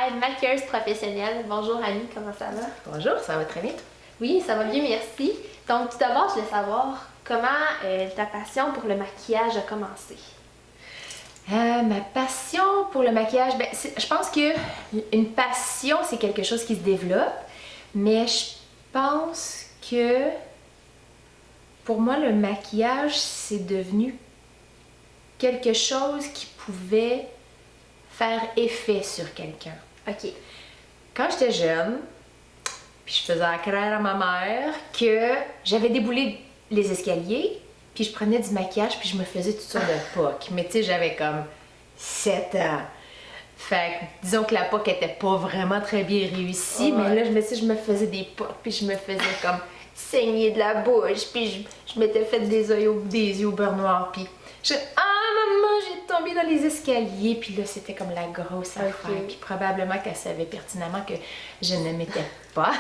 Travail, maquilleuse professionnelle. Bonjour Annie, comment ça va? Bonjour, ça va très bien? Oui, ça va bien, merci. Donc tout d'abord, je voulais savoir comment ta passion pour le maquillage a commencé. Ma passion pour le maquillage, je pense que une passion, c'est quelque chose qui se développe, mais je pense que pour moi, le maquillage, c'est devenu quelque chose qui pouvait faire effet sur quelqu'un. OK. Quand j'étais jeune, puis je faisais croire à ma mère que j'avais déboulé les escaliers, puis je prenais du maquillage, puis je me faisais toutes sortes de pocs. Mais tu sais, j'avais comme 7 ans. Fait que disons que la poque était pas vraiment très bien réussie, mais là, je me faisais des pocs, puis je me faisais comme saigner de la bouche, puis je m'étais fait des yeux au beurre noir, puis maman, j'ai tombé dans les escaliers, puis là, c'était comme la grosse affaire. Puis probablement qu'elle savait pertinemment que je ne m'étais pas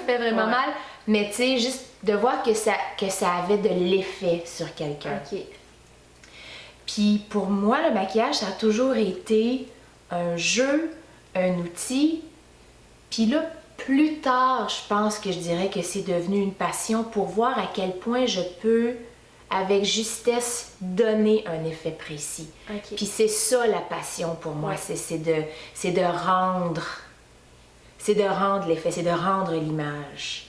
fait vraiment mal, mais tu sais, juste de voir que ça avait de l'effet sur quelqu'un. OK. Puis pour moi, le maquillage, ça a toujours été un jeu, un outil. Puis là, plus tard, je pense que je dirais que c'est devenu une passion pour voir à quel point je peux, avec justesse, donner un effet précis. Okay. Puis c'est ça la passion pour moi, c'est de rendre l'effet, c'est de rendre l'image.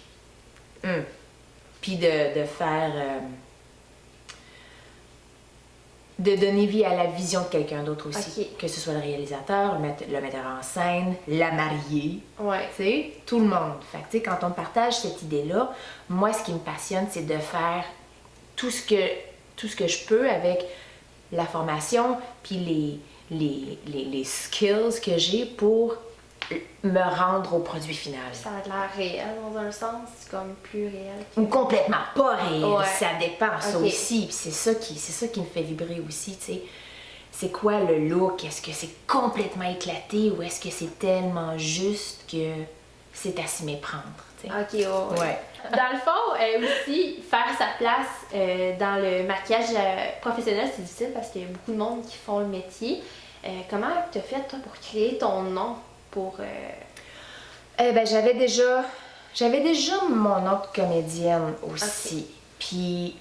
Puis de faire... de donner vie à la vision de quelqu'un d'autre aussi. Que ce soit le réalisateur, le metteur en scène, la mariée, tu sais, tout le monde. Fait que tu sais, quand on partage cette idée-là, moi, ce qui me passionne, c'est de faire tout ce que je peux avec la formation, puis les skills que j'ai pour me rendre au produit final. Ça a l'air réel dans un sens, c'est comme plus réel. Ou complètement pas réel, ça dépend, ça aussi. Puis c'est ça qui me fait vibrer aussi, tu sais. C'est quoi le look? Est-ce que c'est complètement éclaté ou est-ce que c'est tellement juste que c'est à s'y méprendre, tu sais? OK, ouais. Dans le fond, aussi, faire sa place dans le maquillage professionnel, c'est difficile parce qu'il y a beaucoup de monde qui font le métier. Comment tu as fait, toi, pour créer ton nom? J'avais déjà mon nom de comédienne aussi. Puis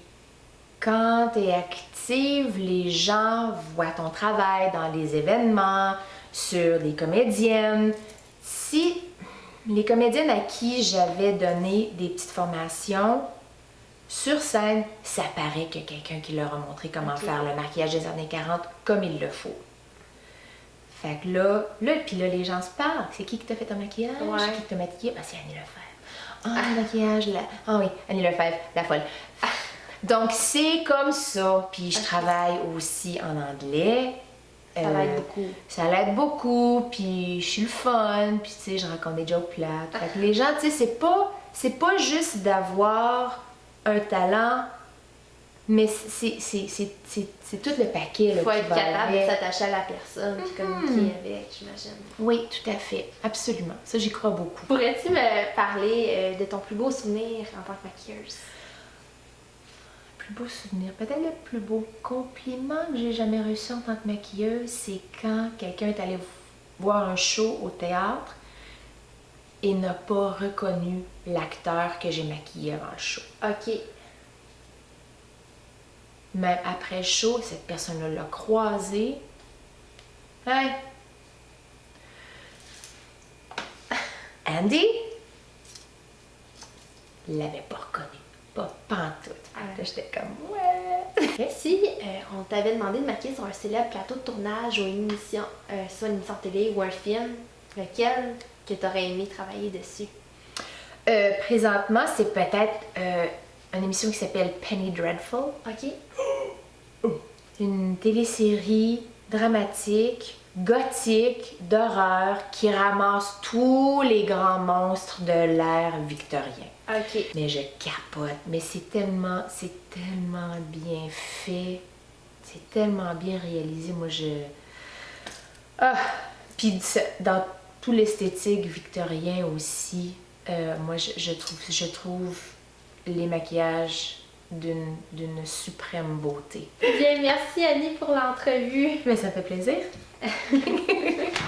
quand tu es active, les gens voient ton travail dans les événements, sur les comédiennes. Si les comédiennes à qui j'avais donné des petites formations, sur scène, ça paraît que quelqu'un qui leur a montré comment faire le maquillage des années 40 comme il le faut. Fait que là, les gens se parlent. C'est qui t'a fait ton maquillage? Qui t'a maquillé? C'est Annie Lefebvre. Le maquillage, oui, Annie Lefebvre, la folle. Donc, c'est comme ça. Puis, je travaille aussi en anglais. Ça l'aide beaucoup. Ça l'aide beaucoup. Puis, je suis le fun. Puis, tu sais, je raconte des jokes plates. Fait que les gens, tu sais, c'est pas juste d'avoir un talent, mais c'est tout le paquet. Il faut être capable de s'attacher à la personne, de communiquer avec, j'imagine. Oui, tout à fait. Absolument. Ça, j'y crois beaucoup. Pourrais-tu me parler de ton plus beau souvenir en tant que maquilleuse? Plus beau souvenir? Peut-être le plus beau compliment que j'ai jamais reçu en tant que maquilleuse, c'est quand quelqu'un est allé voir un show au théâtre et n'a pas reconnu l'acteur que j'ai maquillé avant le show. OK. Même après le show, cette personne-là l'a croisé. Hey! Andy? Il l'avait pas reconnu. Pas pantoute. J'étais comme, ouais! Si on t'avait demandé de maquiller sur un célèbre plateau de tournage ou une émission, soit une émission de télé ou un film, lequel que tu aurais aimé travailler dessus? Présentement, c'est peut-être une émission qui s'appelle Penny Dreadful. OK. Une télésérie dramatique, gothique, d'horreur, qui ramasse tous les grands monstres de l'ère victorien. OK. Mais je capote. Mais c'est tellement bien fait. C'est tellement bien réalisé. Moi, puis dans tout l'esthétique victorien aussi, moi, je trouve les maquillages d'une suprême beauté. Bien, merci Annie pour l'entrevue. Mais ça fait plaisir.